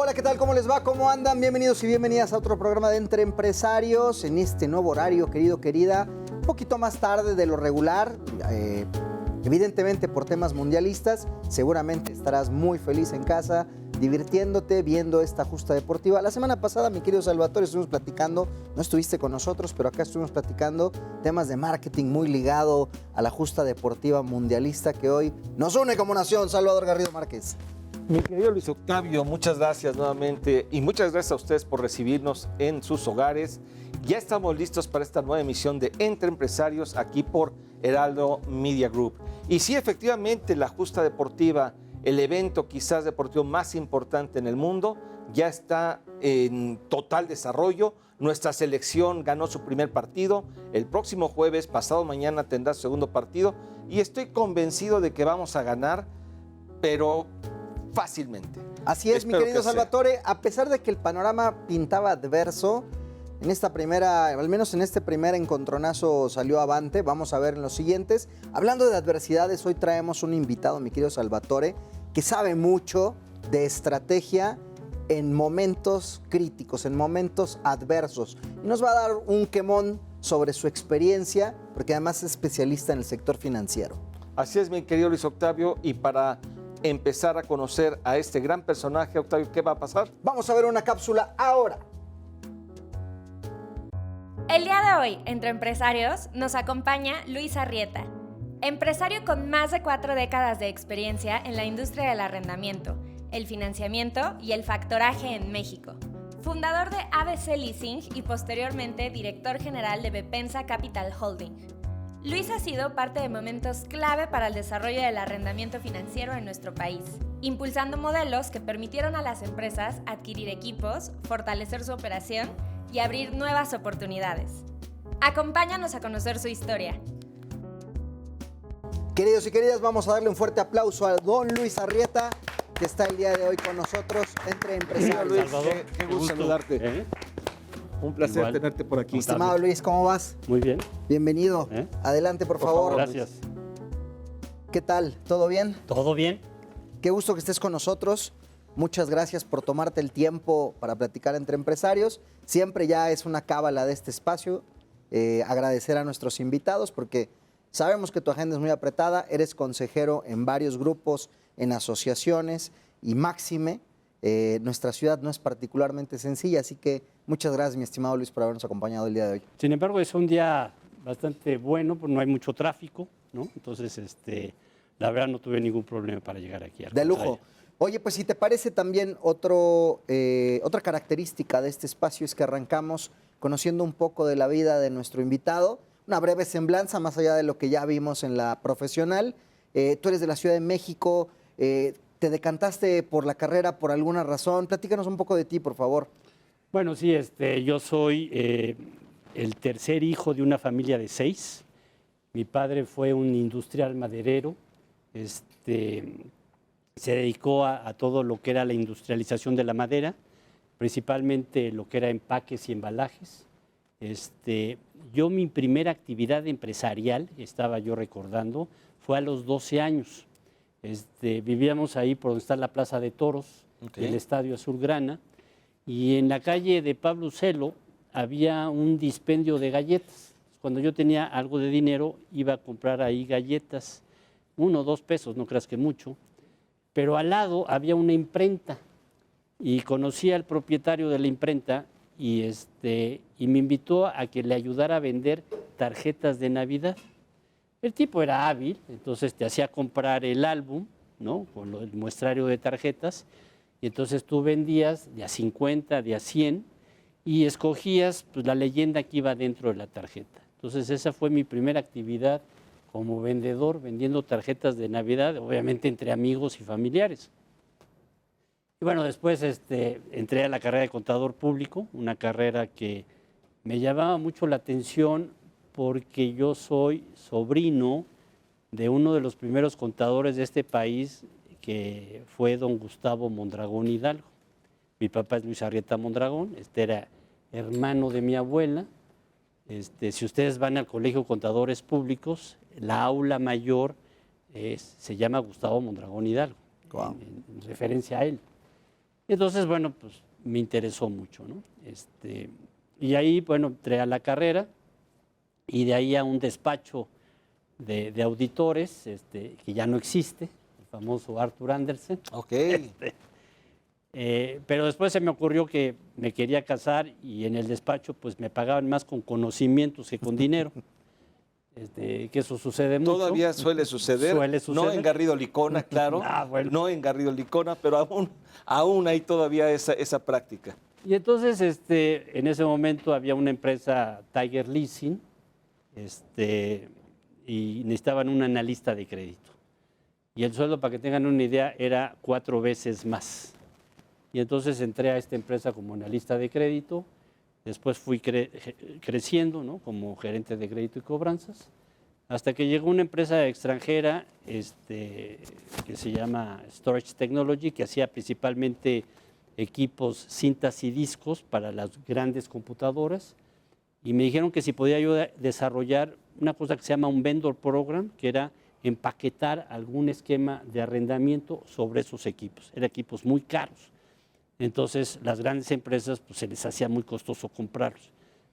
Hola, ¿qué tal? ¿Cómo les va? ¿Cómo andan? Bienvenidos y bienvenidas a otro programa de Entre Empresarios en este nuevo horario, querida. Un poquito más tarde de lo regular, evidentemente por temas mundialistas. Seguramente estarás muy feliz en casa, divirtiéndote, viendo esta justa deportiva. La semana pasada, mi querido Salvatore, estuvimos platicando, no estuviste con nosotros, pero acá estuvimos platicando temas de marketing muy ligado a la justa deportiva mundialista que hoy nos une como nación. Salvador Garrido Márquez. Mi querido Luis Octavio, muchas gracias nuevamente y muchas gracias a ustedes por recibirnos en sus hogares. Ya estamos listos para esta nueva emisión de Entre Empresarios aquí por Heraldo Media Group. Y sí, efectivamente, la justa deportiva, el evento quizás deportivo más importante en el mundo, ya está en total desarrollo. Nuestra selección ganó su primer partido. El próximo jueves, pasado mañana, tendrá su segundo partido. Y estoy convencido de que vamos a ganar, pero fácilmente. Así es, mi querido Salvatore, a pesar de que el panorama pintaba adverso, en esta primera, al menos en este primer encontronazo salió avante. Vamos a ver en los siguientes. Hablando de adversidades, hoy traemos un invitado, mi querido Salvatore, que sabe mucho de estrategia en momentos críticos, en momentos adversos. Y nos va a dar un quemón sobre su experiencia, porque además es especialista en el sector financiero. Así es, mi querido Luis Octavio, y para empezar a conocer a este gran personaje, Octavio, ¿qué va a pasar? Vamos a ver una cápsula ahora. El día de hoy, entre empresarios, nos acompaña Luis Arrieta, empresario con más de 4 décadas de experiencia en la industria del arrendamiento, el financiamiento y el factoraje en México, fundador de ABC Leasing y posteriormente director general de Bepensa Capital Holding. Luis ha sido parte de momentos clave para el desarrollo del arrendamiento financiero en nuestro país, impulsando modelos que permitieron a las empresas adquirir equipos, fortalecer su operación y abrir nuevas oportunidades. Acompáñanos a conocer su historia. Queridos y queridas, vamos a darle un fuerte aplauso a don Luis Arrieta, que está el día de hoy con nosotros entre empresarios. Luis, qué gusto saludarte. Un placer Igual. tenerte por aquí. Estimado Luis, ¿cómo vas? Muy bien. Bienvenido. Adelante, por favor. Gracias. ¿Qué tal? ¿Todo bien? ¿Todo bien? Qué gusto que estés con nosotros. Muchas gracias por tomarte el tiempo para platicar entre empresarios. Siempre ya es una cábala de este espacio. Agradecer a nuestros invitados porque sabemos que tu agenda es muy apretada. Eres consejero en varios grupos, en asociaciones y máxime. Nuestra ciudad no es particularmente sencilla, así que muchas gracias, mi estimado Luis, por habernos acompañado el día de hoy. Sin embargo, es un día bastante bueno, porque no hay mucho tráfico, ¿no? Entonces, la verdad no tuve ningún problema para llegar aquí. De lujo. Oye, pues si te parece también otra característica de este espacio es que arrancamos conociendo un poco de la vida de nuestro invitado, una breve semblanza más allá de lo que ya vimos en la profesional. Tú eres de la Ciudad de México, ¿te decantaste por la carrera por alguna razón? Platícanos un poco de ti, por favor. Bueno, sí, yo soy el tercer hijo de una familia de 6. Mi padre fue un industrial maderero, se dedicó a todo lo que era la industrialización de la madera, principalmente lo que era empaques y embalajes. Yo mi primera actividad empresarial, estaba yo recordando, fue a los 12 años. Vivíamos ahí por donde está la Plaza de Toros, el Estadio Azulgrana, y en la calle de Pablo Celo había un dispendio de galletas. Cuando yo tenía algo de dinero, iba a comprar ahí galletas, 1 o 2 pesos, no creas que mucho, pero al lado había una imprenta y conocí al propietario de la imprenta y me invitó a que le ayudara a vender tarjetas de Navidad. El tipo era hábil, entonces te hacía comprar el álbum, ¿no? Con el muestrario de tarjetas, y entonces tú vendías de a 50, de a 100, y escogías pues, la leyenda que iba dentro de la tarjeta. Entonces esa fue mi primera actividad como vendedor, vendiendo tarjetas de Navidad, obviamente entre amigos y familiares. Y bueno, después entré a la carrera de contador público, una carrera que me llamaba mucho la atención porque yo soy sobrino de uno de los primeros contadores de este país, que fue don Gustavo Mondragón Hidalgo. Mi papá es Luis Arrieta Mondragón, era hermano de mi abuela. Si ustedes van al Colegio de Contadores Públicos, la aula mayor se llama Gustavo Mondragón Hidalgo, Wow. en referencia a él. Entonces, bueno, pues me interesó mucho, ¿no? Y ahí, bueno, entré a la carrera y de ahí a un despacho de auditores que ya no existe, el famoso Arthur Andersen. Ok. Pero después se me ocurrió que me quería casar y en el despacho pues me pagaban más con conocimientos que con dinero. Que eso sucede mucho. Todavía suele suceder. Suele suceder. No en Garrido Licona, claro. Bueno. No en Garrido Licona, pero aún hay todavía esa práctica. Y entonces en ese momento había una empresa, Tiger Leasing, y necesitaban un analista de crédito. Y el sueldo, para que tengan una idea, era 4 veces más. Y entonces entré a esta empresa como analista de crédito, después fui creciendo, ¿no?, como gerente de crédito y cobranzas, hasta que llegó una empresa extranjera que se llama Storage Technology, que hacía principalmente equipos, cintas y discos para las grandes computadoras, y me dijeron que si podía yo desarrollar una cosa que se llama un vendor program, que era empaquetar algún esquema de arrendamiento sobre esos equipos. Eran equipos muy caros. Entonces, las grandes empresas pues, se les hacía muy costoso comprarlos.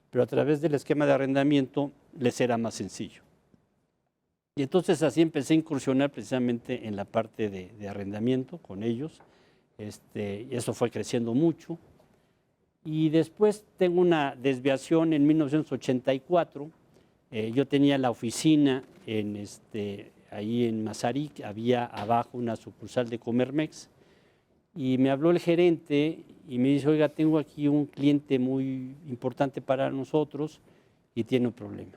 Pero a través del esquema de arrendamiento les era más sencillo. Y entonces así empecé a incursionar precisamente en la parte de arrendamiento con ellos. Y eso fue creciendo mucho. Y después tengo una desviación en 1984. Yo tenía la oficina ahí en Mazarik, había abajo una sucursal de Comermex. Y me habló el gerente y me dice, oiga, tengo aquí un cliente muy importante para nosotros y tiene un problema.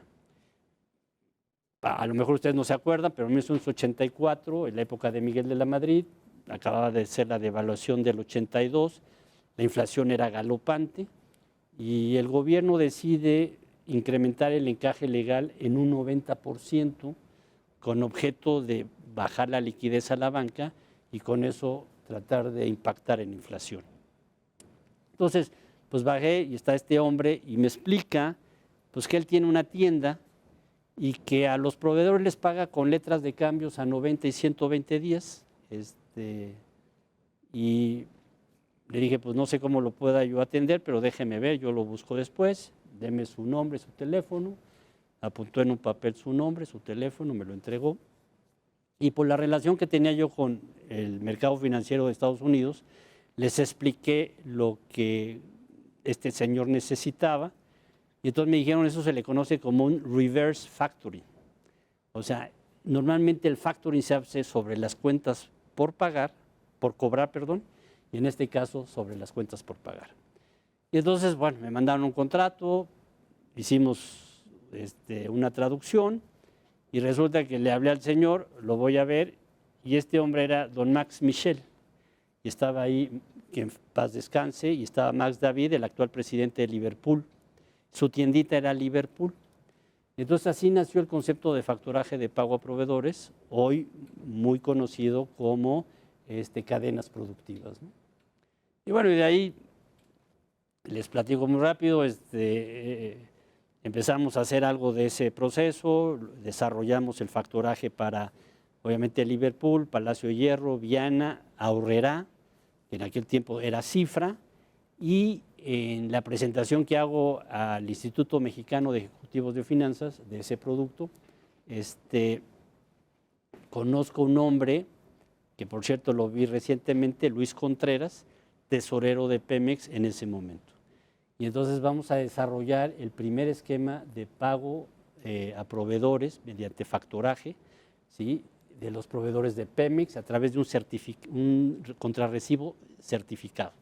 A lo mejor ustedes no se acuerdan, pero en 1984, en la época de Miguel de la Madrid, acababa de ser la devaluación del 82, la inflación era galopante y el gobierno decide incrementar el encaje legal en un 90% con objeto de bajar la liquidez a la banca y con eso tratar de impactar en inflación. Entonces, pues bajé y está este hombre y me explica pues que él tiene una tienda y que a los proveedores les paga con letras de cambios a 90 y 120 días. Y le dije, pues no sé cómo lo pueda yo atender, pero déjeme ver, yo lo busco después, deme su nombre, su teléfono. Apuntó en un papel su nombre, su teléfono, me lo entregó. Y por la relación que tenía yo con el mercado financiero de Estados Unidos, les expliqué lo que este señor necesitaba. Y entonces me dijeron, eso se le conoce como un reverse factoring. O sea, normalmente el factoring se hace sobre las cuentas por cobrar, y en este caso sobre las cuentas por pagar. Y entonces, bueno, me mandaron un contrato, hicimos una traducción, y resulta que le hablé al señor, lo voy a ver, y este hombre era don Max Michel, y estaba ahí, que en paz descanse, y estaba Max David, el actual presidente de Liverpool. Su tiendita era Liverpool. Entonces así nació el concepto de factoraje de pago a proveedores, hoy muy conocido como cadenas productivas, ¿no? Y bueno, y de ahí les platico muy rápido, empezamos a hacer algo de ese proceso, desarrollamos el factoraje para, obviamente, Liverpool, Palacio de Hierro, Viana, Aurrerá, que en aquel tiempo era Cifra, y en la presentación que hago al Instituto Mexicano de Ejecutivos de Finanzas de ese producto, conozco un hombre, que por cierto lo vi recientemente, Luis Contreras, tesorero de Pemex en ese momento. Y entonces vamos a desarrollar el primer esquema de pago a proveedores mediante factoraje, ¿sí?, de los proveedores de Pemex a través de un contrarrecibo certificado.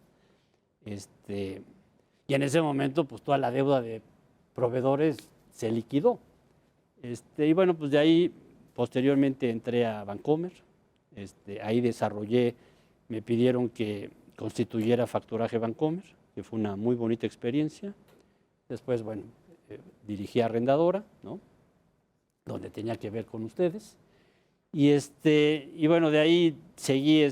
Y en ese momento, pues toda la deuda de proveedores se liquidó. Y bueno, pues de ahí posteriormente entré a Bancomer, ahí desarrollé, me pidieron que constituyera factoraje Bancomer, que fue una muy bonita experiencia. Después, bueno, dirigí a Arrendadora, ¿no?, donde tenía que ver con ustedes. Y bueno, de ahí seguí,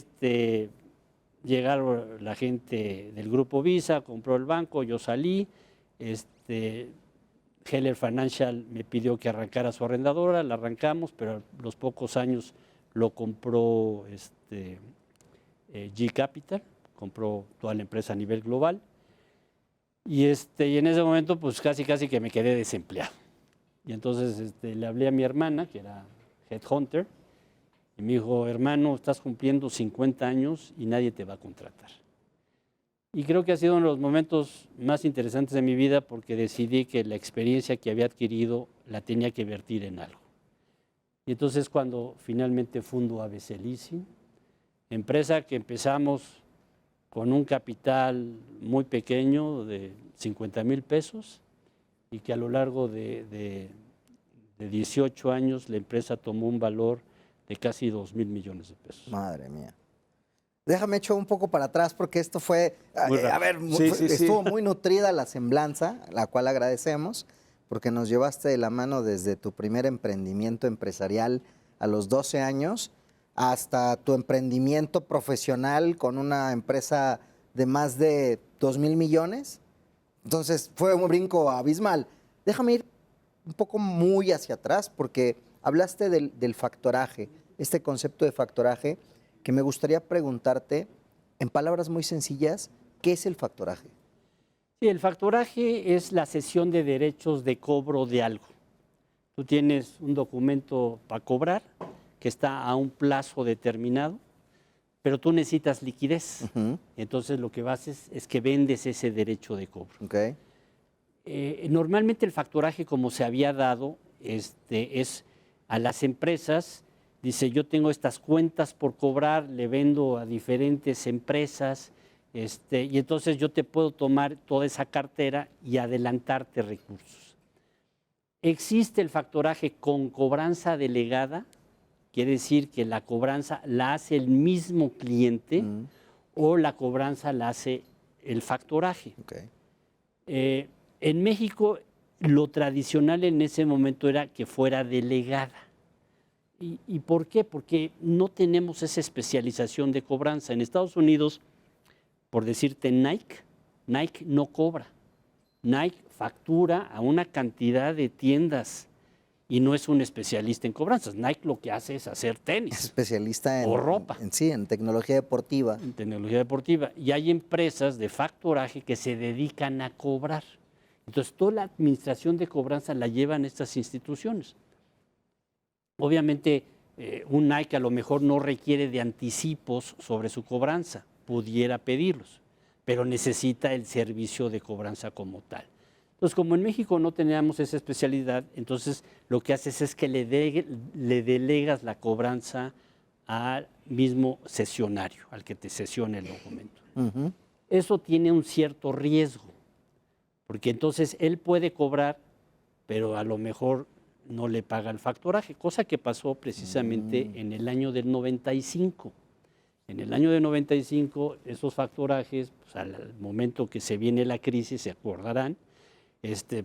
llegaron la gente del Grupo Visa, compró el banco, yo salí. Heller Financial me pidió que arrancara su Arrendadora, la arrancamos, pero a los pocos años lo compró G Capital, compró toda la empresa a nivel global. Y en ese momento, pues casi que me quedé desempleado. Y entonces le hablé a mi hermana, que era headhunter, y me dijo, hermano, estás cumpliendo 50 años y nadie te va a contratar. Y creo que ha sido uno de los momentos más interesantes de mi vida porque decidí que la experiencia que había adquirido la tenía que vertir en algo. Y entonces cuando finalmente fundo ABC Leasing, empresa que empezamos con un capital muy pequeño de 50,000 pesos y que a lo largo de 18 años la empresa tomó un valor de casi 2,000 millones de pesos. Madre mía. Déjame echar un poco para atrás porque esto fue, Sí. estuvo muy nutrida la semblanza, la cual agradecemos, porque nos llevaste de la mano desde tu primer emprendimiento empresarial a los 12 años hasta tu emprendimiento profesional con una empresa de más de 2,000 millones. Entonces fue un brinco abismal. Déjame ir un poco muy hacia atrás porque hablaste del factoraje, este concepto de factoraje, que me gustaría preguntarte, en palabras muy sencillas, ¿qué es el factoraje? Sí, el factoraje es la cesión de derechos de cobro de algo. Tú tienes un documento para cobrar que está a un plazo determinado, pero tú necesitas liquidez. Entonces lo que haces es que vendes ese derecho de cobro. Okay. Normalmente el factoraje, como se había dado, es a las empresas. Dice, yo tengo estas cuentas por cobrar, le vendo a diferentes empresas, y entonces yo te puedo tomar toda esa cartera y adelantarte recursos. Existe el factoraje con cobranza delegada, quiere decir que la cobranza la hace el mismo cliente o la cobranza la hace el factoraje. Okay. En México, lo tradicional en ese momento era que fuera delegada. ¿Y por qué? Porque no tenemos esa especialización de cobranza. En Estados Unidos, por decirte Nike no cobra. Nike factura a una cantidad de tiendas y no es un especialista en cobranzas. Nike lo que hace es hacer tenis. Es especialista en, o ropa. En tecnología deportiva. En tecnología deportiva. Y hay empresas de factoraje que se dedican a cobrar. Entonces, toda la administración de cobranza la llevan estas instituciones. Obviamente, un Nike a lo mejor no requiere de anticipos sobre su cobranza, pudiera pedirlos, pero necesita el servicio de cobranza como tal. Entonces, como en México no teníamos esa especialidad, entonces lo que haces es que le delegas la cobranza al mismo sesionario, al que te sesione el documento. Eso tiene un cierto riesgo, porque entonces él puede cobrar, pero a lo mejor no le paga el factoraje, cosa que pasó precisamente en el año del 95. En el año del 95, esos factorajes, pues, al momento que se viene la crisis, se acordarán,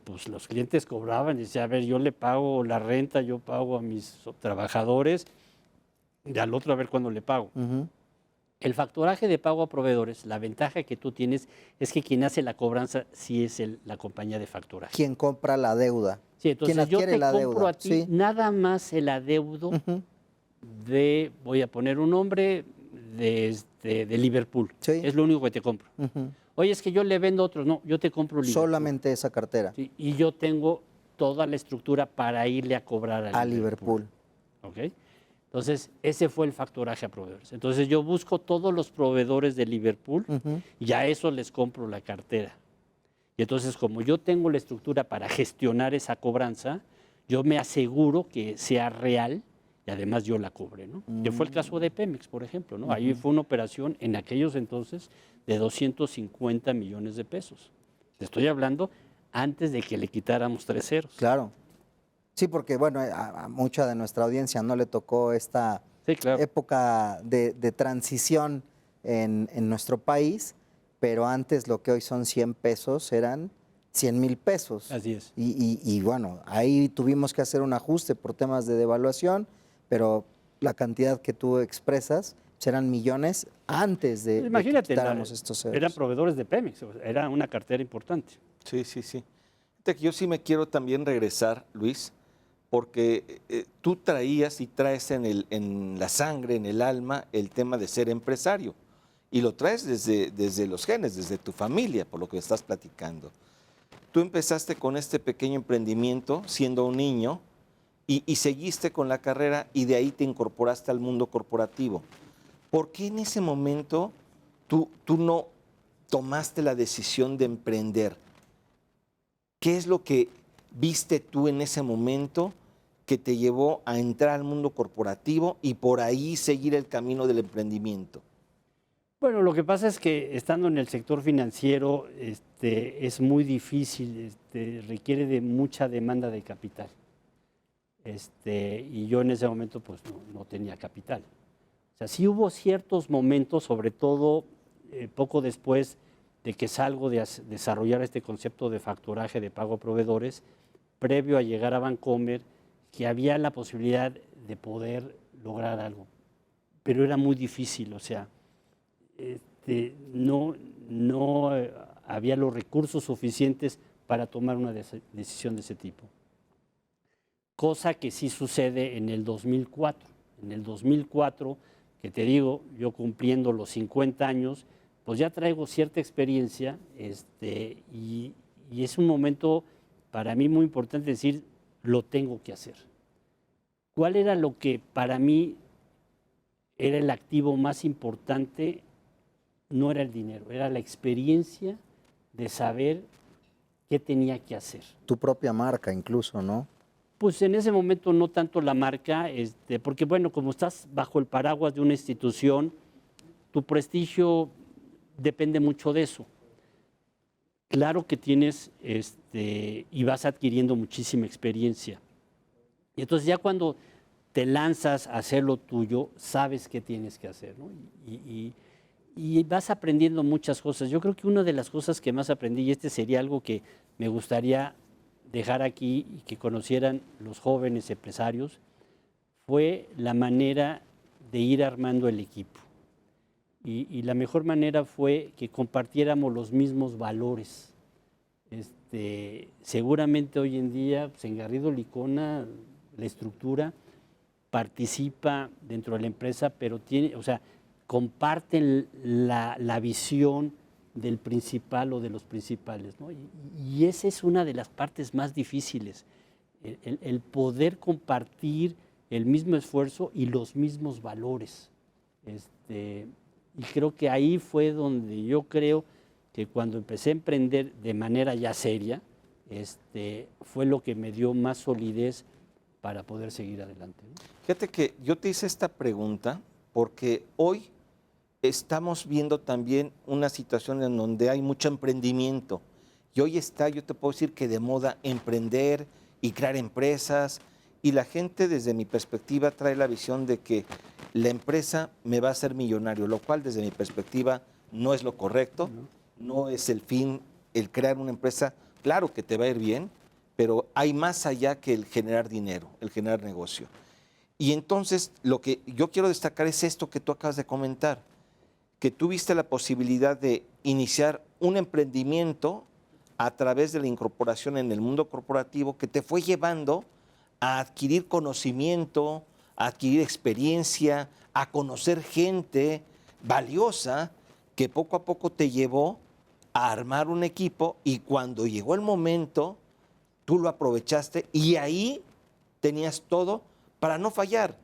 pues los clientes cobraban y decían, a ver, yo le pago la renta, yo pago a mis trabajadores, y al otro a ver cuándo le pago. El factoraje de pago a proveedores, la ventaja que tú tienes es que quien hace la cobranza sí es la compañía de factoraje. ¿Quién compra la deuda? Sí, entonces ¿Quién yo adquiere te la compro deuda? a ti Sí. nada más el adeudo de, voy a poner un nombre, de Liverpool. Sí. Es lo único que te compro. Oye, es que yo le vendo a otros. No, yo te compro Liverpool. Solamente esa cartera. Sí, y yo tengo toda la estructura para irle a cobrar A Liverpool. ¿Ok? Entonces, ese fue el factoraje a proveedores. Entonces, yo busco todos los proveedores de Liverpool y a eso les compro la cartera. Y entonces, como yo tengo la estructura para gestionar esa cobranza, yo me aseguro que sea real y además yo la cobre, ¿no? Que fue el caso de Pemex, por ejemplo, ¿no? Ahí fue una operación en aquellos entonces de 250 millones de pesos. Te estoy hablando antes de que le quitáramos 3 ceros. Claro. Sí, porque bueno, a mucha de nuestra audiencia no le tocó esta época de transición en nuestro país, pero antes lo que hoy son 100 pesos eran 100,000 pesos. Así es. Y bueno, ahí tuvimos que hacer un ajuste por temas de devaluación, pero la cantidad que tú expresas eran millones antes de Imagínate, que quitáramos estos ceros. eran proveedores de Pemex, o sea, era una cartera importante. Sí. Fíjate que yo sí me quiero también regresar, Luis, porque tú traías y traes en la sangre, en el alma, el tema de ser empresario. y lo traes desde los genes, desde tu familia, por lo que estás platicando. Tú empezaste con este pequeño emprendimiento siendo un niño y seguiste con la carrera y de ahí te incorporaste al mundo corporativo. ¿Por qué en ese momento tú no tomaste la decisión de emprender? ¿Qué es lo que viste tú en ese momento que te llevó a entrar al mundo corporativo y por ahí seguir el camino del emprendimiento? Bueno, lo que pasa es que estando en el sector financiero es muy difícil, requiere de mucha demanda de capital. Y yo en ese momento pues no tenía capital. O sea, sí hubo ciertos momentos, sobre todo poco después de que salgo de desarrollar este concepto de facturaje de pago a proveedores, previo a llegar a Bancomer, que había la posibilidad de poder lograr algo, pero era muy difícil, o sea, no había los recursos suficientes para tomar una decisión de ese tipo. Cosa que sí sucede en el 2004. En el 2004, que te digo, yo cumpliendo los 50 años, pues ya traigo cierta experiencia y es un momento para mí muy importante decir, lo tengo que hacer. ¿Cuál era lo que para mí era el activo más importante? No era el dinero, era la experiencia de saber qué tenía que hacer. Tu propia marca incluso, ¿no? Pues en ese momento no tanto la marca, porque bueno, como estás bajo el paraguas de una institución, tu prestigio depende mucho de eso. Claro que tienes y vas adquiriendo muchísima experiencia. Y entonces ya cuando te lanzas a hacer lo tuyo, sabes qué tienes que hacer, ¿no? Y vas aprendiendo muchas cosas. Yo creo que una de las cosas que más aprendí, y sería algo que me gustaría dejar aquí y que conocieran los jóvenes empresarios, fue la manera de ir armando el equipo. Y la mejor manera fue que compartiéramos los mismos valores. Seguramente hoy en día, pues en Garrido Licona, la estructura participa dentro de la empresa, pero comparten la visión del principal o de los principales, ¿no? Y esa es una de las partes más difíciles, el poder compartir el mismo esfuerzo y los mismos valores. Y creo que ahí fue donde yo creo que cuando empecé a emprender de manera ya seria, fue lo que me dio más solidez para poder seguir adelante, ¿no? Fíjate que yo te hice esta pregunta porque hoy estamos viendo también una situación en donde hay mucho emprendimiento y hoy está, yo te puedo decir que de moda emprender y crear empresas y la gente desde mi perspectiva trae la visión de que la empresa me va a hacer millonario, lo cual desde mi perspectiva no es lo correcto, no es el fin el crear una empresa, claro que te va a ir bien, pero hay más allá que el generar dinero, el generar negocio. Y entonces lo que yo quiero destacar es esto que tú acabas de comentar, que tuviste la posibilidad de iniciar un emprendimiento a través de la incorporación en el mundo corporativo que te fue llevando a adquirir conocimiento, a adquirir experiencia, a conocer gente valiosa que poco a poco te llevó a armar un equipo y cuando llegó el momento, tú lo aprovechaste y ahí tenías todo para no fallar,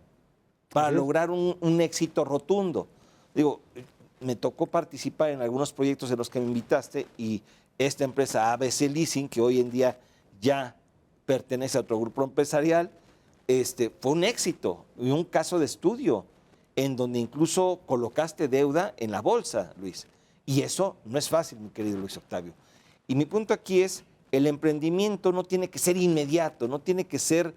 para lograr un éxito rotundo. Digo, me tocó participar en algunos proyectos en los que me invitaste y esta empresa ABC Leasing, que hoy en día ya pertenece a otro grupo empresarial, fue un éxito y un caso de estudio en donde incluso colocaste deuda en la bolsa, Luis. Y eso no es fácil, mi querido Luis Octavio. Y mi punto aquí es, el emprendimiento no tiene que ser inmediato, no tiene que ser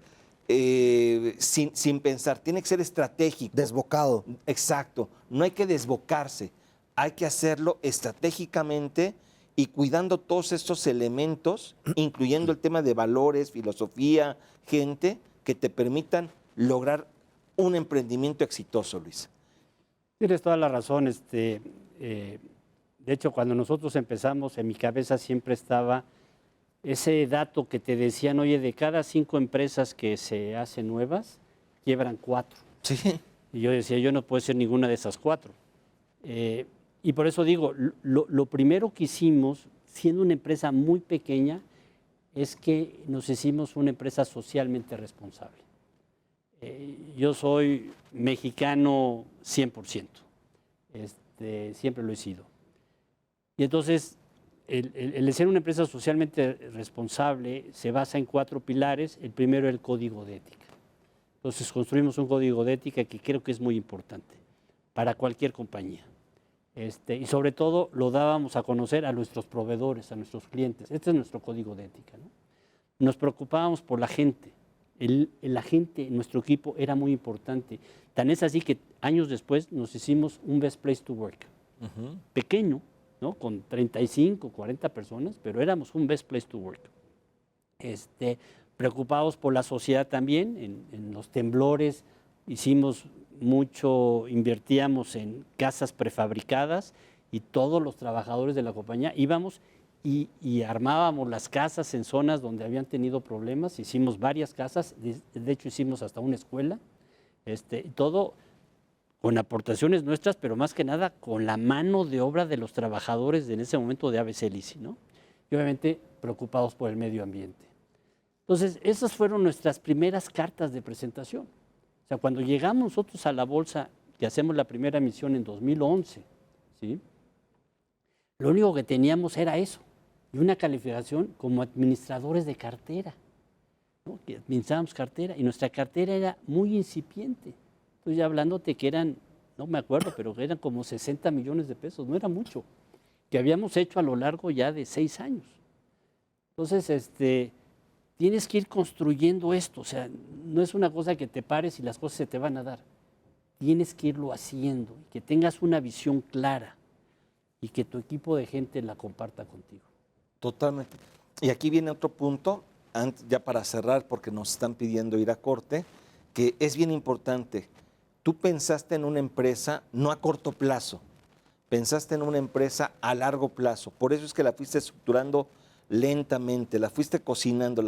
sin pensar, tiene que ser estratégico. Desbocado. Exacto, no hay que desbocarse, hay que hacerlo estratégicamente y cuidando todos estos elementos, incluyendo el tema de valores, filosofía, gente, que te permitan lograr un emprendimiento exitoso, Luis. Tienes toda la razón. De hecho, cuando nosotros empezamos, en mi cabeza siempre estaba ese dato que te decían, oye, de cada 5 empresas que se hacen nuevas, quiebran 4. Sí. Y yo decía, yo no puedo ser ninguna de esas 4. Y por eso digo, lo primero que hicimos, siendo una empresa muy pequeña, es que nos hicimos una empresa socialmente responsable. Yo soy mexicano 100%, siempre lo he sido. Y entonces, el ser una empresa socialmente responsable se basa en 4 pilares. El primero es el código de ética. Entonces, construimos un código de ética que creo que es muy importante para cualquier compañía. Y sobre todo lo dábamos a conocer a nuestros proveedores, a nuestros clientes. Este es nuestro código de ética, ¿no? Nos preocupábamos por la gente. La gente, nuestro equipo, era muy importante. Tan es así que años después nos hicimos un Best Place to Work. Pequeño, ¿no? Con 35, 40 personas, pero éramos un Best Place to Work. Preocupados por la sociedad también, en los temblores hicimos mucho, invertíamos en casas prefabricadas y todos los trabajadores de la compañía íbamos y armábamos las casas en zonas donde habían tenido problemas. Hicimos varias casas, de hecho hicimos hasta una escuela, todo con aportaciones nuestras, pero más que nada con la mano de obra de los trabajadores en ese momento de ABC Lisi, ¿no? Y obviamente preocupados por el medio ambiente. Entonces, esas fueron nuestras primeras cartas de presentación. O sea, cuando llegamos nosotros a la bolsa, que hacemos la primera emisión en 2011, ¿sí? Lo único que teníamos era eso, y una calificación como administradores de cartera, ¿no? Que administrábamos cartera, y nuestra cartera era muy incipiente. Estoy ya hablándote que eran, no me acuerdo, pero eran como 60 millones de pesos, no era mucho, que habíamos hecho a lo largo ya de 6 años. Entonces, tienes que ir construyendo esto, o sea, no es una cosa que te pares y las cosas se te van a dar. Tienes que irlo haciendo, que tengas una visión clara y que tu equipo de gente la comparta contigo. Totalmente. Y aquí viene otro punto, ya para cerrar, porque nos están pidiendo ir a corte, que es bien importante. Tú pensaste en una empresa no a corto plazo, pensaste en una empresa a largo plazo. Por eso es que la fuiste estructurando lentamente, la fuiste cocinando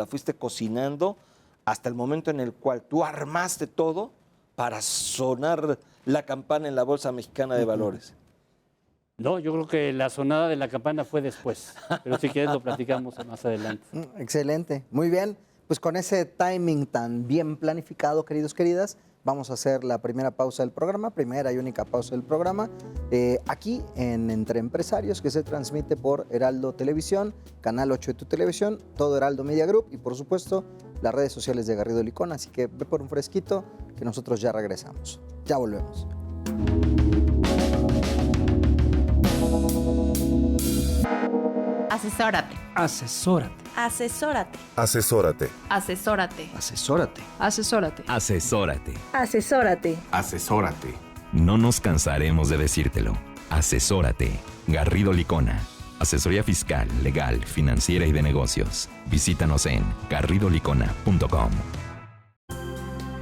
hasta el momento en el cual tú armaste todo para sonar la campana en la Bolsa Mexicana de Valores. No, yo creo que la sonada de la campana fue después, pero si quieres lo platicamos más adelante. Excelente, muy bien. Pues con ese timing tan bien planificado, queridos, queridas, vamos a hacer la primera pausa del programa, primera y única pausa del programa, aquí en Entre Empresarios, que se transmite por Heraldo Televisión, Canal 8 de tu televisión, todo Heraldo Media Group y, por supuesto, las redes sociales de Garrido Licón. Así que ve por un fresquito, que nosotros ya regresamos. Ya volvemos. Asesórate. Asesórate. Asesórate. Asesórate. Asesórate. Asesórate. Asesórate. Asesórate. Asesórate. Asesórate. No nos cansaremos de decírtelo. Asesórate. Garrido Licona. Asesoría fiscal, legal, financiera y de negocios. Visítanos en garridolicona.com.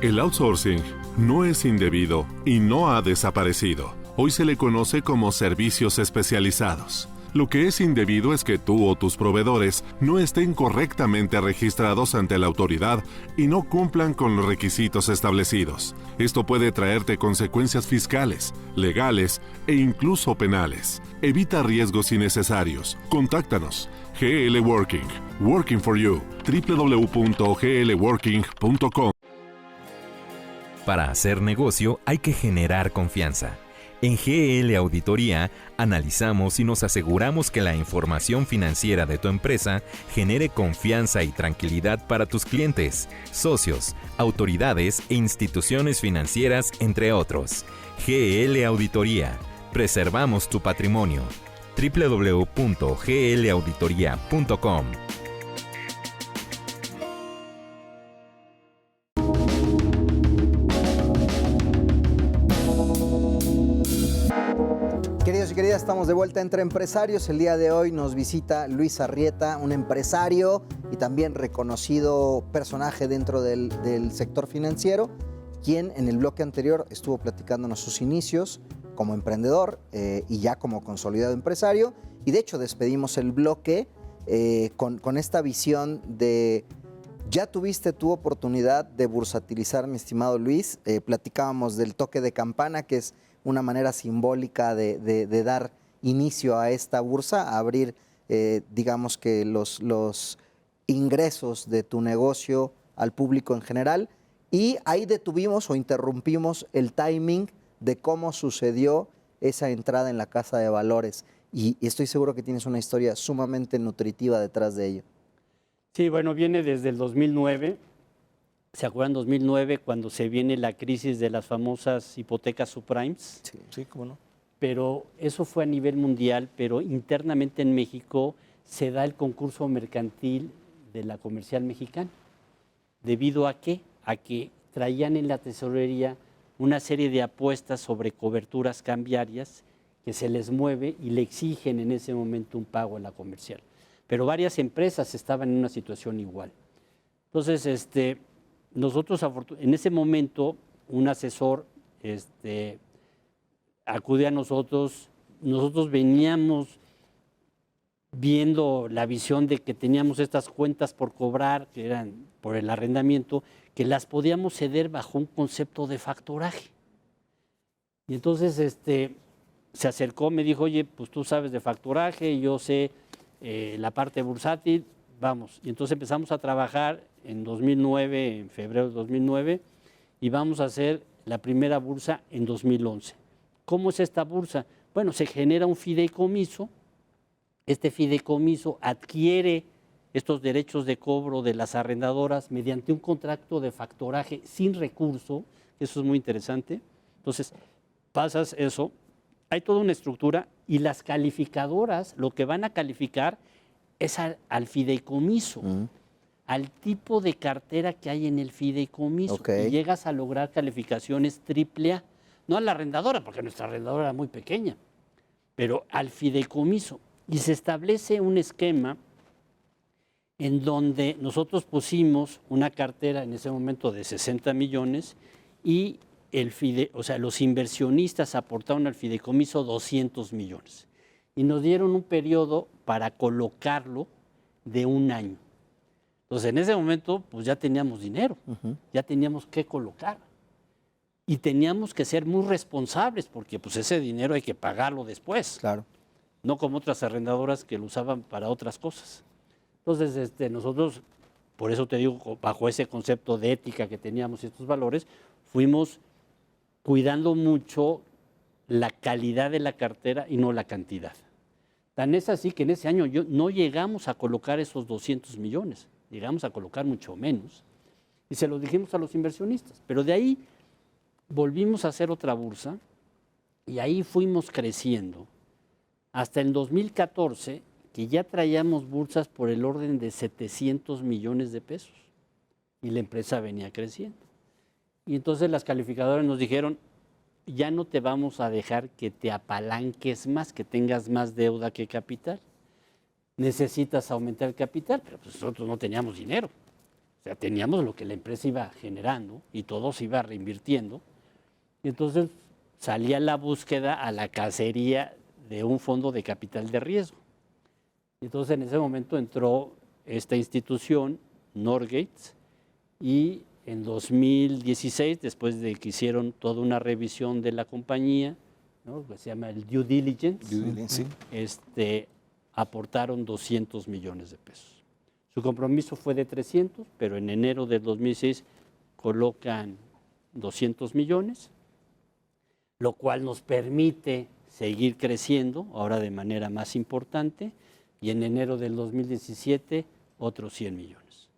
El outsourcing no es indebido y no ha desaparecido. Hoy se le conoce como servicios especializados. Lo que es indebido es que tú o tus proveedores no estén correctamente registrados ante la autoridad y no cumplan con los requisitos establecidos. Esto puede traerte consecuencias fiscales, legales e incluso penales. Evita riesgos innecesarios. Contáctanos. GL Working. Working for you. www.glworking.com. Para hacer negocio hay que generar confianza. En GL Auditoría analizamos y nos aseguramos que la información financiera de tu empresa genere confianza y tranquilidad para tus clientes, socios, autoridades e instituciones financieras, entre otros. GL Auditoría. Preservamos tu patrimonio. www.glauditoria.com. Queridos y queridas, estamos de vuelta Entre Empresarios. El día de hoy nos visita Luis Arrieta, un empresario y también reconocido personaje dentro del sector financiero, quien en el bloque anterior estuvo platicándonos sus inicios como emprendedor y ya como consolidado empresario. Y de hecho despedimos el bloque con esta visión de... Ya tuviste tu oportunidad de bursatilizar, mi estimado Luis. Platicábamos del toque de campana, que es una manera simbólica de dar inicio a esta bursa, a abrir, digamos que los ingresos de tu negocio al público en general. Y ahí detuvimos o interrumpimos el timing de cómo sucedió esa entrada en la Casa de Valores. Y estoy seguro que tienes una historia sumamente nutritiva detrás de ello. Sí, bueno, viene desde el 2009. ¿Se acuerdan 2009 cuando se viene la crisis de las famosas hipotecas subprimes? Sí, cómo no. Pero eso fue a nivel mundial, pero internamente en México se da el concurso mercantil de la Comercial Mexicana. ¿Debido a qué? A que traían en la tesorería una serie de apuestas sobre coberturas cambiarias que se les mueve y le exigen en ese momento un pago a la comercial. Pero varias empresas estaban en una situación igual. Entonces, nosotros en ese momento un asesor acude a nosotros veníamos viendo la visión de que teníamos estas cuentas por cobrar, que eran por el arrendamiento, que las podíamos ceder bajo un concepto de factoraje. Y entonces se acercó, me dijo, oye, pues tú sabes de factoraje, yo sé la parte bursátil, vamos. Y entonces empezamos a trabajar en 2009, en febrero de 2009, y vamos a hacer la primera bursa en 2011. ¿Cómo es esta bursa? Bueno, se genera un fideicomiso. Este fideicomiso adquiere estos derechos de cobro de las arrendadoras mediante un contrato de factoraje sin recurso, eso es muy interesante. Entonces, pasas eso, hay toda una estructura y las calificadoras lo que van a calificar es al fideicomiso, al tipo de cartera que hay en el fideicomiso. Okay. Y llegas a lograr calificaciones AAA, no a la arrendadora, porque nuestra arrendadora era muy pequeña, pero al fideicomiso. Y se establece un esquema en donde nosotros pusimos una cartera en ese momento de 60 millones y los inversionistas aportaron al fideicomiso 200 millones. Y nos dieron un periodo para colocarlo de un año. Entonces, en ese momento, pues ya teníamos dinero, ya teníamos que colocar. Y teníamos que ser muy responsables porque pues ese dinero hay que pagarlo después. Claro. No como otras arrendadoras que lo usaban para otras cosas. Entonces, nosotros, por eso te digo, bajo ese concepto de ética que teníamos y estos valores, fuimos cuidando mucho la calidad de la cartera y no la cantidad. Tan es así que en ese año no llegamos a colocar esos 200 millones, llegamos a colocar mucho menos. Y se lo dijimos a los inversionistas. Pero de ahí volvimos a hacer otra bursa y ahí fuimos creciendo. Hasta el 2014, que ya traíamos bursas por el orden de 700 millones de pesos y la empresa venía creciendo. Y entonces las calificadoras nos dijeron, ya no te vamos a dejar que te apalanques más, que tengas más deuda que capital. Necesitas aumentar el capital, pero pues nosotros no teníamos dinero. O sea, teníamos lo que la empresa iba generando y todo se iba reinvirtiendo. Y entonces salía la búsqueda a la cacería de un fondo de capital de riesgo. Entonces en ese momento entró esta institución, Norgate, y en 2016, después de que hicieron toda una revisión de la compañía, ¿no?, que se llama el due diligence, aportaron 200 millones de pesos. Su compromiso fue de 300, pero en enero del 2006 colocan 200 millones, lo cual nos permite seguir creciendo, ahora de manera más importante, y en enero del 2017 otros 100 millones.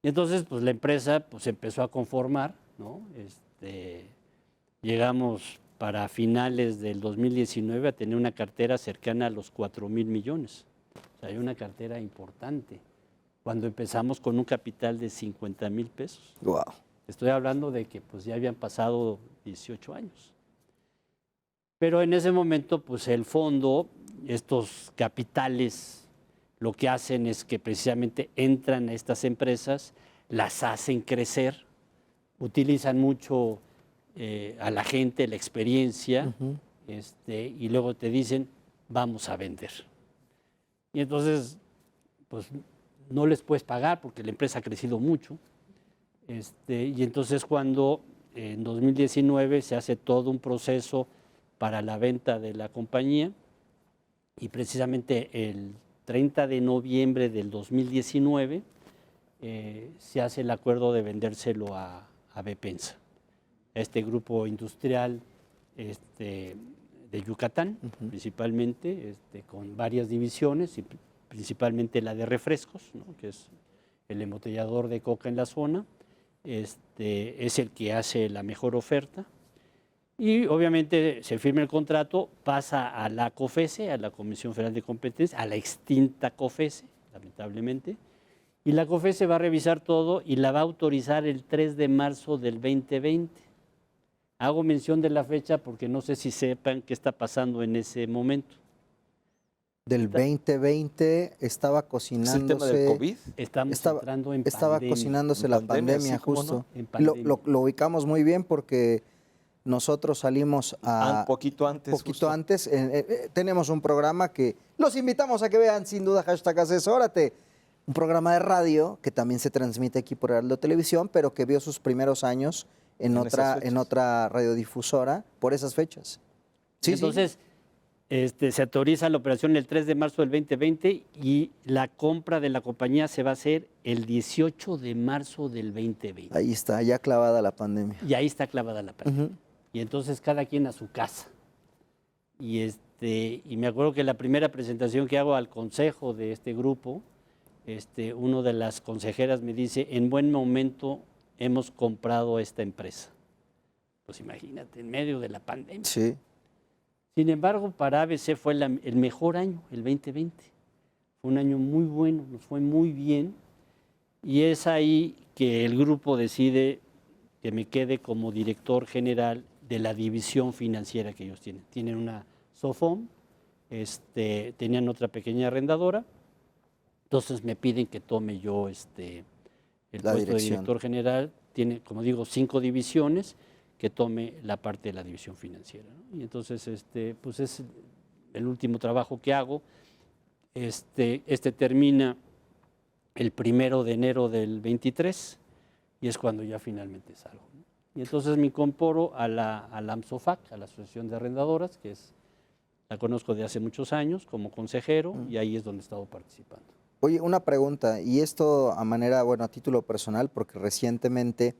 Y entonces, pues la empresa pues, empezó a conformar, ¿no? Llegamos para finales del 2019 a tener una cartera cercana a los 4,000 millones. O sea, hay una cartera importante. Cuando empezamos con un capital de 50,000 pesos. Wow. Estoy hablando de que pues, ya habían pasado 18 años. Pero en ese momento, pues el fondo, estos capitales, lo que hacen es que precisamente entran a estas empresas, las hacen crecer, utilizan mucho a la gente, la experiencia, y luego te dicen, vamos a vender. Y entonces, pues no les puedes pagar porque la empresa ha crecido mucho. Y entonces cuando en 2019 se hace todo un proceso para la venta de la compañía, Y precisamente el 30 de noviembre del 2019 se hace el acuerdo de vendérselo a Bepensa, a este grupo industrial de Yucatán, principalmente, con varias divisiones, y principalmente la de refrescos, ¿no? Que es el embotellador de coca en la zona, es el que hace la mejor oferta. Y obviamente se firma el contrato, pasa a la COFESE, a la Comisión Federal de Competencia, a la extinta COFESE, lamentablemente, y la COFESE va a revisar todo y la va a autorizar el 3 de marzo del 2020. Hago mención de la fecha porque no sé si sepan qué está pasando en ese momento. Del 2020 estaba ¿Es cocinándose. el tema del COVID? Estamos entrando en Estaba pandemia. cocinándose En la pandemia, pandemia, sí, cómo justo. no. En pandemia. Lo ubicamos muy bien porque nosotros salimos Un poquito antes. poquito justo. antes. Tenemos un programa que los invitamos a que vean, sin duda, #asesórate. Un programa de radio que también se transmite aquí por Heraldo Televisión, pero que vio sus primeros años en esas fechas. otra radiodifusora por esas fechas. Sí, Entonces, se autoriza la operación el 3 de marzo del 2020 y la compra de la compañía se va a hacer el 18 de marzo del 2020. ahí está, ya clavada la pandemia. Y ahí está clavada la pandemia. Ujú. Y entonces cada quien a su casa. Y me acuerdo que la primera presentación que hago al consejo de este grupo, uno de las consejeras me dice, en buen momento hemos comprado esta empresa. Pues imagínate, en medio de la pandemia. Sí. Sin embargo, para ABC fue el mejor año, el 2020. Fue un año muy bueno, nos fue muy bien. Y es ahí que el grupo decide que me quede como director general de la división financiera que ellos tienen. Tienen una SOFOM, tenían otra pequeña arrendadora. Entonces me piden que tome yo el La puesto de dirección. director general. Tiene, como digo, 5 divisiones, que tome la parte de la división financiera, ¿no? Y entonces, pues es el último trabajo que hago. Termina el 1 de enero del 23 y es cuando ya finalmente salgo, ¿no? Y entonces me incorporo a la AMSOFAC, a la Asociación de Arrendadoras, la conozco de hace muchos años como consejero, y ahí es donde he estado participando. Oye, una pregunta, y esto a título personal, porque recientemente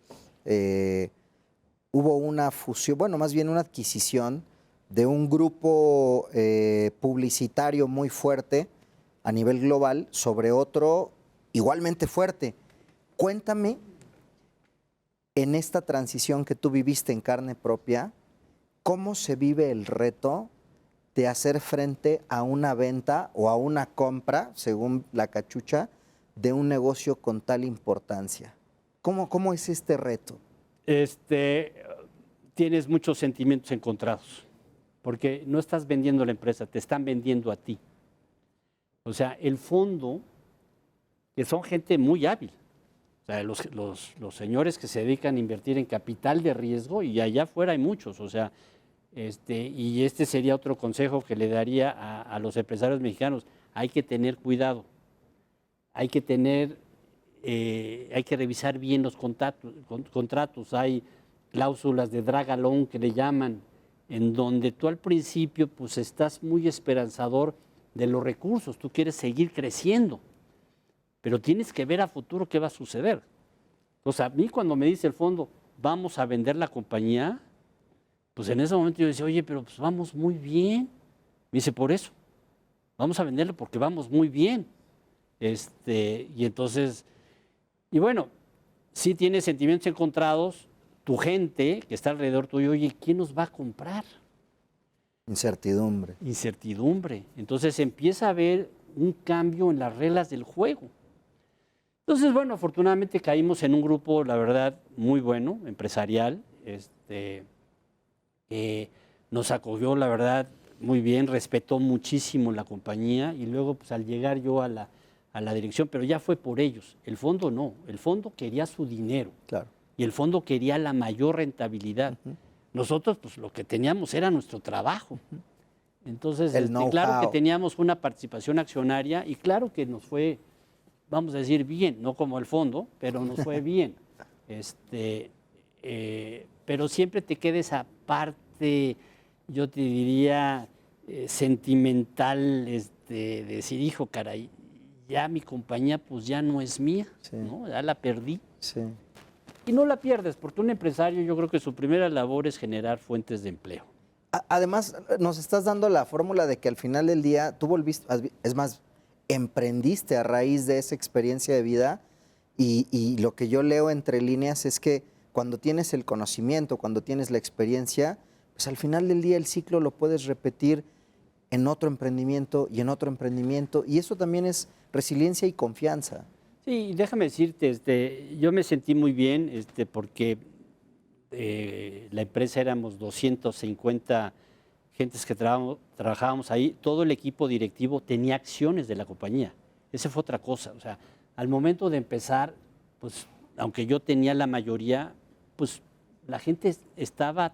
hubo una fusión, más bien una adquisición de un grupo publicitario muy fuerte a nivel global sobre otro igualmente fuerte. Cuéntame, en esta transición que tú viviste en carne propia, ¿cómo se vive el reto de hacer frente a una venta o a una compra, según la cachucha, de un negocio con tal importancia? ¿Cómo es este reto? Tienes muchos sentimientos encontrados, porque no estás vendiendo la empresa, te están vendiendo a ti. O sea, el fondo, que son gente muy hábil, o sea, los señores que se dedican a invertir en capital de riesgo, y allá afuera hay muchos, o sea, y sería otro consejo que le daría a los empresarios mexicanos: hay que tener cuidado, hay que revisar bien los contratos, hay cláusulas de drag along que le llaman, en donde tú al principio pues estás muy esperanzador de los recursos, tú quieres seguir creciendo, pero tienes que ver a futuro qué va a suceder. Entonces, a mí cuando me dice el fondo, vamos a vender la compañía, pues en ese momento yo decía, oye, pero pues vamos muy bien. Me dice, por eso, vamos a venderlo porque vamos muy bien. Y entonces, y bueno, sí tienes sentimientos encontrados, tu gente que está alrededor tuyo, oye, ¿quién nos va a comprar? Incertidumbre. Incertidumbre. Entonces empieza a haber un cambio en las reglas del juego. Entonces, bueno, afortunadamente caímos en un grupo, la verdad, muy bueno, empresarial, que nos acogió, la verdad, muy bien, respetó muchísimo la compañía, y luego, pues al llegar yo a la dirección, pero ya fue por ellos. El fondo no, el fondo quería su dinero. Claro. Y el fondo quería la mayor rentabilidad. Nosotros, pues lo que teníamos era nuestro trabajo. Entonces, claro que teníamos una participación accionaria, y claro que nos fue, vamos a decir, bien, no como el fondo, pero nos fue bien. Pero siempre te queda esa parte, yo te diría, sentimental, de decir, hijo, caray, ya mi compañía pues ya no es mía, Sí. ¿no? Ya la perdí. Sí. Y no la pierdes, porque un empresario yo creo que su primera labor es generar fuentes de empleo. Además, nos estás dando la fórmula de que al final del día tú volviste, es más, emprendiste a raíz de esa experiencia de vida y lo que yo leo entre líneas es que cuando tienes el conocimiento, cuando tienes la experiencia, pues al final del día el ciclo lo puedes repetir en otro emprendimiento y en otro emprendimiento y eso también es resiliencia y confianza. Sí, déjame decirte, yo me sentí muy bien porque la empresa éramos 250 gentes que trabajábamos ahí, todo el equipo directivo tenía acciones de la compañía. Esa fue otra cosa. O sea, al momento de empezar, pues, aunque yo tenía la mayoría, pues la gente estaba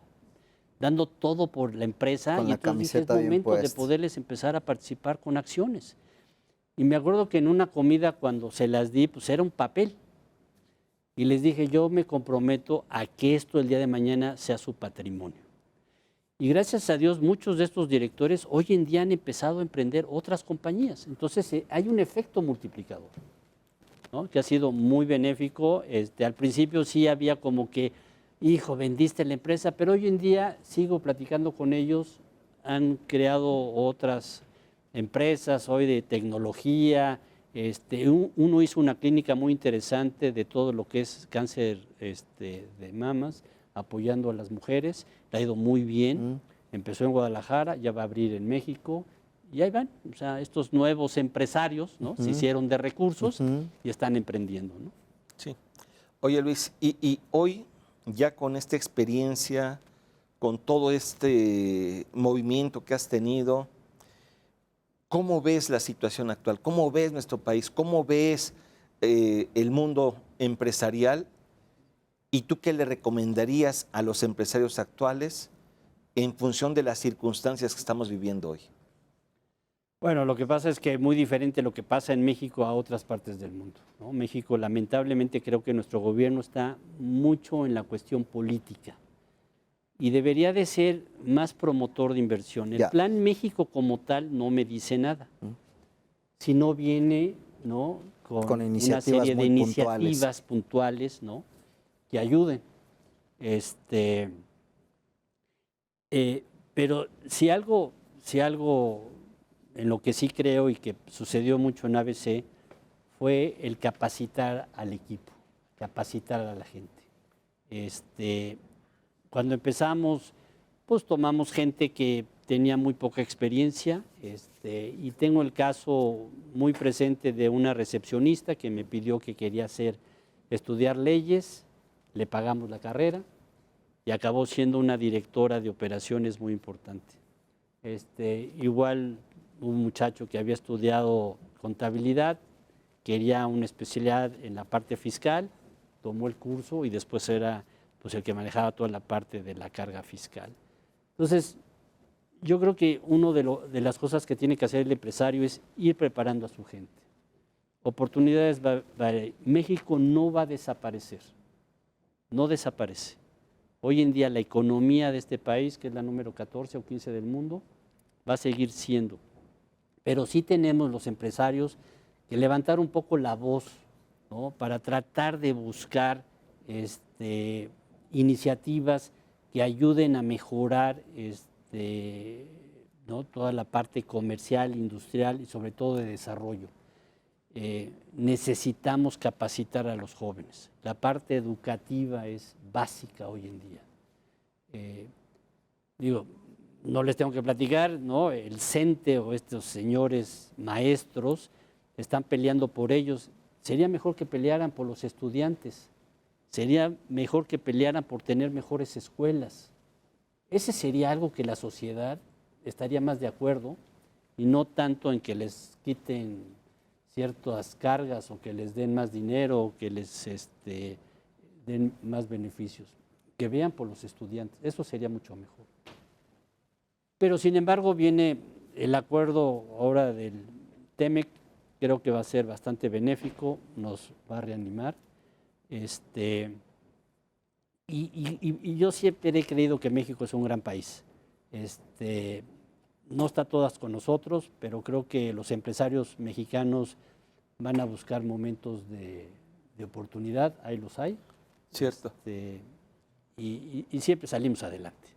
dando todo por la empresa Con y la entonces dije, es camiseta bien momento de puesta. poderles empezar a participar con acciones. Y me acuerdo que en una comida cuando se las di, pues era un papel. Y les dije, yo me comprometo a que esto el día de mañana sea su patrimonio. Y gracias a Dios, muchos de estos directores hoy en día han empezado a emprender otras compañías. Entonces, hay un efecto multiplicador, ¿no? Que ha sido muy benéfico. Al principio sí había como que, hijo, vendiste la empresa, pero hoy en día sigo platicando con ellos. Han creado otras empresas hoy de tecnología. Uno hizo una clínica muy interesante de todo lo que es cáncer de mamas, apoyando a las mujeres. Le ha ido muy bien. Empezó en Guadalajara, ya va a abrir en México. Y ahí van, o sea, estos nuevos empresarios, ¿no? Se hicieron de recursos y están emprendiendo, ¿no? Sí. Oye, Luis, y hoy, ya con esta experiencia, con todo este movimiento que has tenido, ¿cómo ves la situación actual? ¿Cómo ves nuestro país? ¿Cómo ves el mundo empresarial? ¿Y tú qué le recomendarías a los empresarios actuales en función de las circunstancias que estamos viviendo hoy? Bueno, lo que pasa es que es muy diferente lo que pasa en México a otras partes del mundo, ¿no? México, lamentablemente, creo que nuestro gobierno está mucho en la cuestión política y debería de ser más promotor de inversión. El Plan México como tal no me dice nada, sino viene, ¿no? con una serie de iniciativas puntuales, ¿no? Que ayuden. Pero si algo en lo que sí creo y que sucedió mucho en ABC fue el capacitar al equipo, capacitar a la gente. Cuando empezamos, pues tomamos gente que tenía muy poca experiencia, y tengo el caso muy presente de una recepcionista que me pidió que quería estudiar leyes, le pagamos la carrera y acabó siendo una directora de operaciones muy importante. Igual un muchacho que había estudiado contabilidad, quería una especialidad en la parte fiscal, tomó el curso y después era pues el que manejaba toda la parte de la carga fiscal. Entonces, yo creo que una de las cosas que tiene que hacer el empresario es ir preparando a su gente. Oportunidades, México no va a desaparecer, no desaparece. Hoy en día la economía de este país, que es la número 14 o 15 del mundo, va a seguir siendo. Pero sí tenemos los empresarios que levantar un poco la voz, ¿no? Para tratar de buscar iniciativas que ayuden a mejorar ¿no? toda la parte comercial, industrial y sobre todo de desarrollo. Necesitamos capacitar a los jóvenes. La parte educativa es básica hoy en día. No les tengo que platicar, ¿no? El CENTE o estos señores maestros están peleando por ellos. Sería mejor que pelearan por los estudiantes. Sería mejor que pelearan por tener mejores escuelas. Ese sería algo que la sociedad estaría más de acuerdo y no tanto en que les quiten ciertas cargas o que les den más dinero o que les den más beneficios. Que vean por los estudiantes. Eso sería mucho mejor. Pero sin embargo viene el acuerdo ahora del TEMEC, creo que va a ser bastante benéfico, nos va a reanimar. Y yo siempre he creído que México es un gran país. no está todas con nosotros, pero creo que los empresarios mexicanos van a buscar momentos de oportunidad, ahí los hay. Cierto. Y siempre salimos adelante.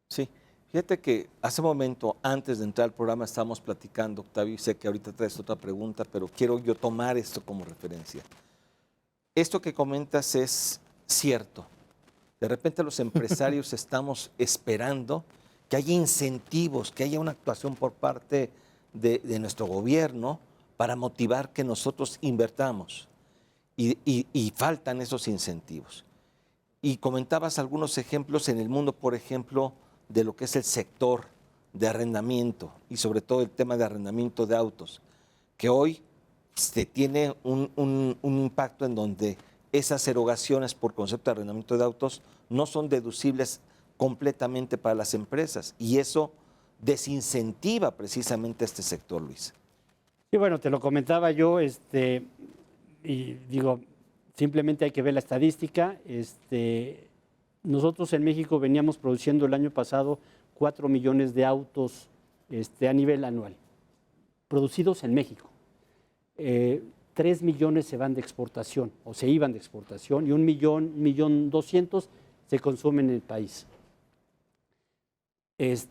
Sí. Fíjate que hace un momento, antes de entrar al programa, estábamos platicando, Octavio, y sé que ahorita traes otra pregunta, pero quiero yo tomar esto como referencia. Esto que comentas es cierto. De repente los empresarios estamos esperando que haya incentivos, que haya una actuación por parte de nuestro gobierno para motivar que nosotros invertamos. Y faltan esos incentivos. Y comentabas algunos ejemplos en el mundo, por ejemplo, de lo que es el sector de arrendamiento y sobre todo el tema de arrendamiento de autos, que hoy tiene un impacto en donde esas erogaciones por concepto de arrendamiento de autos no son deducibles completamente para las empresas y eso desincentiva precisamente a este sector, Luis. Y bueno, te lo comentaba yo, y digo, simplemente hay que ver la estadística. Nosotros en México veníamos produciendo el año pasado 4 millones de autos a nivel anual, producidos en México. 3 millones se van de exportación o se iban de exportación y 1.200.000 se consumen en el país.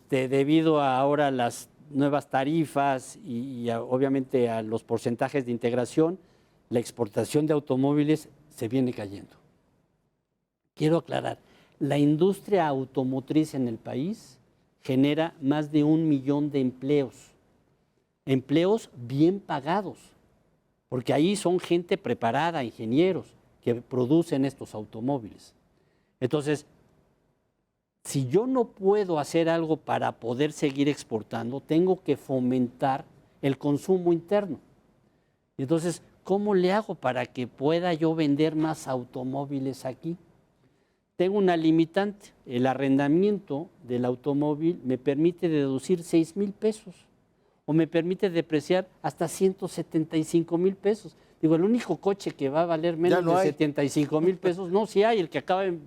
Debido a ahora las nuevas tarifas y obviamente a los porcentajes de integración, la exportación de automóviles se viene cayendo. Quiero aclarar, la industria automotriz en el país genera más de 1 millón de empleos bien pagados, porque ahí son gente preparada, ingenieros, que producen estos automóviles. Entonces, si yo no puedo hacer algo para poder seguir exportando, tengo que fomentar el consumo interno. Entonces, ¿cómo le hago para que pueda yo vender más automóviles aquí? Tengo una limitante, el arrendamiento del automóvil me permite deducir 6,000 pesos o me permite depreciar hasta 175,000 pesos. Digo, el único coche que va a valer menos de 75,000 pesos, no, sí hay, el que acaba de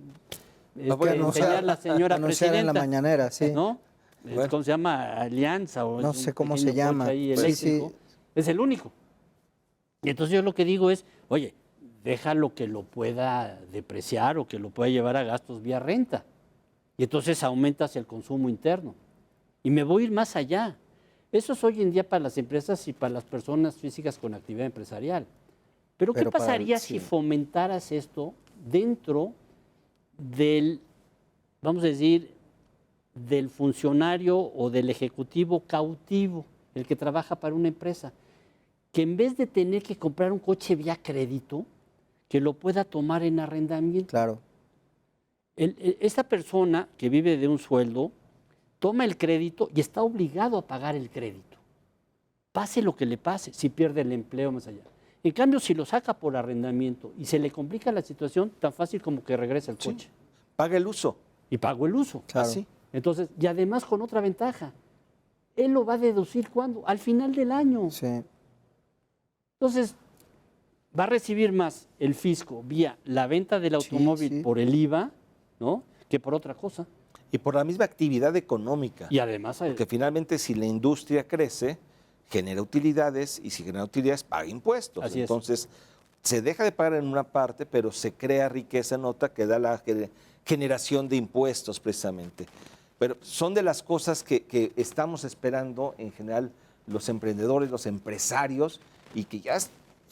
enseñar la señora presidenta. En la mañanera, sí. ¿No? Bueno. ¿Cómo se llama? Alianza. O No es un sé cómo pequeño se llama. coche ahí Sí, eléctrico. sí. Es el único. Y entonces yo lo que digo es, oye, déjalo que lo pueda depreciar o que lo pueda llevar a gastos vía renta. Y entonces aumentas el consumo interno. Y me voy a ir más allá. Eso es hoy en día para las empresas y para las personas físicas con actividad empresarial. Pero ¿qué pasaría si fomentaras esto dentro del, vamos a decir, del funcionario o del ejecutivo cautivo, el que trabaja para una empresa, que en vez de tener que comprar un coche vía crédito, que lo pueda tomar en arrendamiento? Claro. Esta persona que vive de un sueldo toma el crédito y está obligado a pagar el crédito, pase lo que le pase, si pierde el empleo más allá. En cambio, si lo saca por arrendamiento y se le complica la situación, tan fácil como que regresa el coche. Paga el uso. Y pago el uso. Claro. Así. Entonces, y además con otra ventaja, él lo va a deducir ¿cuándo? Al final del año. Sí. Entonces, va a recibir más el fisco vía la venta del automóvil sí. por el IVA, ¿no?, que por otra cosa. Y por la misma actividad económica. Y además, Porque finalmente si la industria crece, genera utilidades y si genera utilidades, paga impuestos. Así es. Entonces, se deja de pagar en una parte, pero se crea riqueza en otra que da la generación de impuestos precisamente. Pero son de las cosas que estamos esperando en general los emprendedores, los empresarios y que ya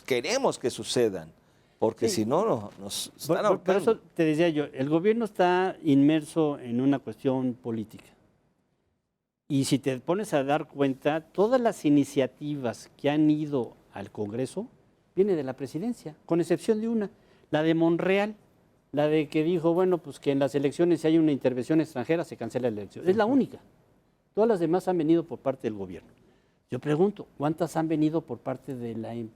queremos que sucedan. Porque Sí. si no, nos están Por ahorcando. eso te decía yo, el gobierno está inmerso en una cuestión política. Y si te pones a dar cuenta, todas las iniciativas que han ido al Congreso vienen de la presidencia, con excepción de una, la de Monreal, la de que dijo, bueno, pues que en las elecciones si hay una intervención extranjera se cancela la elección. Es la única. Todas las demás han venido por parte del gobierno. Yo pregunto, ¿cuántas han venido por parte del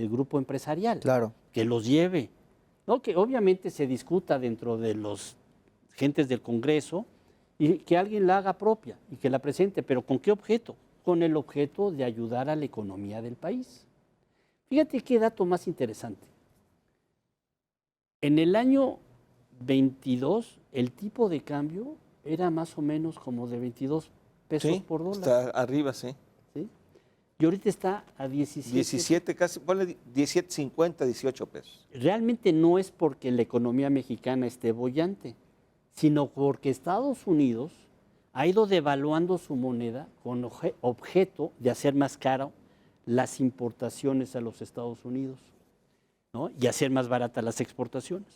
grupo empresarial? Claro. Que los lleve. ¿No? Que obviamente se discuta dentro de los gentes del Congreso y que alguien la haga propia y que la presente. ¿Pero con qué objeto? Con el objeto de ayudar a la economía del país. Fíjate qué dato más interesante. En el año 22, el tipo de cambio era más o menos como de 22 pesos Sí, por dólar. está arriba, sí. ¿Sí? Y ahorita está a 17. 17, casi, ponle 17.50, 18 pesos. Realmente no es porque la economía mexicana esté boyante, sino porque Estados Unidos ha ido devaluando su moneda con objeto de hacer más caro las importaciones a los Estados Unidos, ¿no? Y hacer más baratas las exportaciones.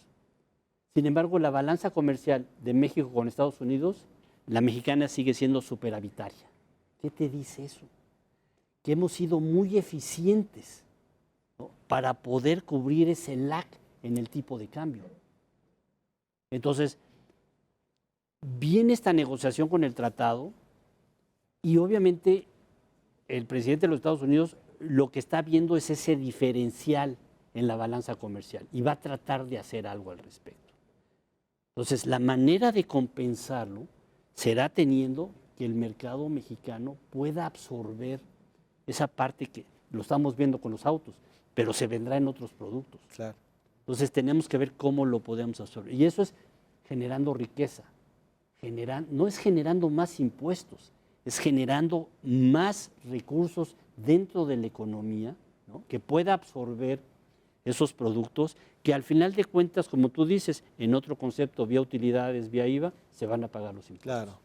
Sin embargo, la balanza comercial de México con Estados Unidos, la mexicana sigue siendo superavitaria. ¿Qué te dice eso? Que hemos sido muy eficientes, ¿no? Para poder cubrir ese lag en el tipo de cambio. Entonces, viene esta negociación con el tratado y obviamente el presidente de los Estados Unidos lo que está viendo es ese diferencial en la balanza comercial y va a tratar de hacer algo al respecto. Entonces, la manera de compensarlo será teniendo que el mercado mexicano pueda absorber esa parte que lo estamos viendo con los autos, pero se vendrá en otros productos. Claro. Entonces, tenemos que ver cómo lo podemos absorber. Y eso es generando riqueza. No es generando más impuestos, es generando más recursos dentro de la economía, ¿no? Que pueda absorber esos productos que al final de cuentas, como tú dices, en otro concepto, vía utilidades, vía IVA, se van a pagar los impuestos. Claro,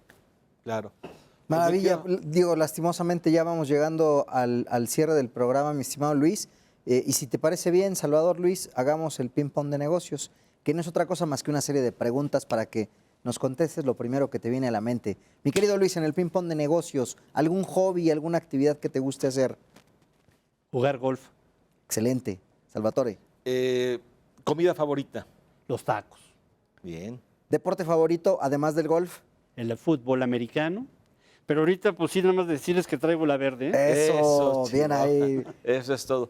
claro. Maravilla. Pues Digo, lastimosamente ya vamos llegando al cierre del programa, mi estimado Luis. Y si te parece bien, Salvador, Luis, hagamos el ping-pong de negocios, que no es otra cosa más que una serie de preguntas para que nos contestes lo primero que te viene a la mente. Mi querido Luis, en el ping-pong de negocios, ¿algún hobby, alguna actividad que te guste hacer? Jugar golf, Excelente. Salvatore. Comida favorita. los tacos, Bien. ¿Deporte favorito, además del golf? el fútbol americano. Pero ahorita, pues sí, nada más decirles que traigo la verde, ¿eh? Eso, bien chihuahua. ahí. Eso es todo.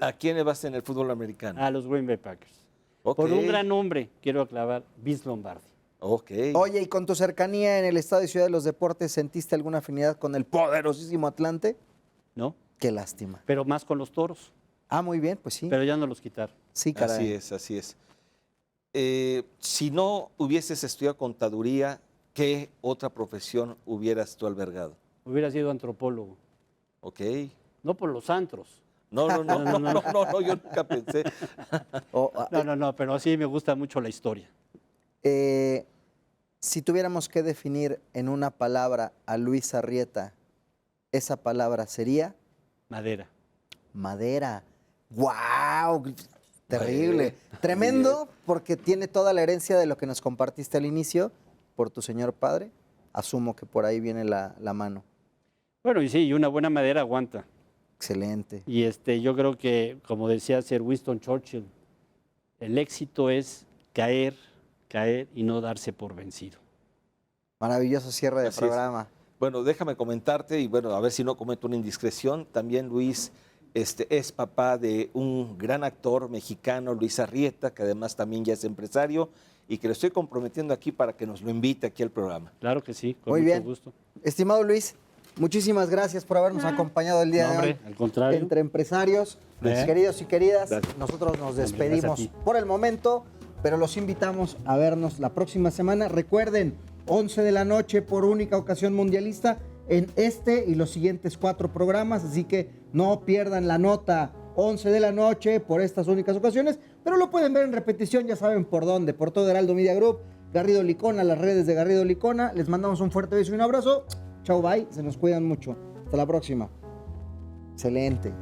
¿A quién le vas en el fútbol americano? A los Green Bay Packers. Ok. Por un gran hombre, quiero aclarar, Vince Lombardi. Ok. Oye, y con tu cercanía en el Estado y Ciudad de los Deportes, ¿sentiste alguna afinidad con el poderosísimo Atlante? ¿No? Qué lástima. Pero más con los toros. Ah, muy bien, pues sí. Pero ya no los quitaron. Sí, caray. Así es, así es. Si no hubieses estudiado contaduría, ¿qué otra profesión hubieras tú albergado? Hubiera sido antropólogo. Ok. No por los antros. No, yo nunca pensé. No, pero sí me gusta mucho la historia. Si tuviéramos que definir en una palabra a Luis Arrieta, esa palabra sería Madera. madera. ¡Guau! Terrible. Madera. Tremendo, porque tiene toda la herencia de lo que nos compartiste al inicio por tu señor padre. Asumo que por ahí viene la mano. Bueno, y sí, y una buena madera aguanta. Excelente. Y yo creo que, como decía Sir Winston Churchill, el éxito es caer y no darse por vencido. Maravilloso cierre de Así es. programa. Bueno, déjame comentarte y bueno, a ver si no cometo una indiscreción. También Luis es papá de un gran actor mexicano, Luis Arrieta, que además también ya es empresario y que lo estoy comprometiendo aquí para que nos lo invite aquí al programa. Claro que sí, con Muy mucho bien. gusto. Estimado Luis, muchísimas gracias por habernos acompañado el día No, de hombre, hoy. al contrario. Entre empresarios, ¿Eh? queridos y queridas, Gracias. nosotros nos Gracias despedimos a ti. por el momento, pero los invitamos a vernos la próxima semana. Recuerden, 11 de la noche por única ocasión mundialista en este y los siguientes 4 programas, así que no pierdan la nota. 11 de la noche por estas únicas ocasiones, pero lo pueden ver en repetición, ya saben por dónde, por todo Heraldo Media Group, Garrido Licona, las redes de Garrido Licona. Les mandamos un fuerte beso y un abrazo. Chau, bye, se nos cuidan mucho. Hasta la próxima. Excelente.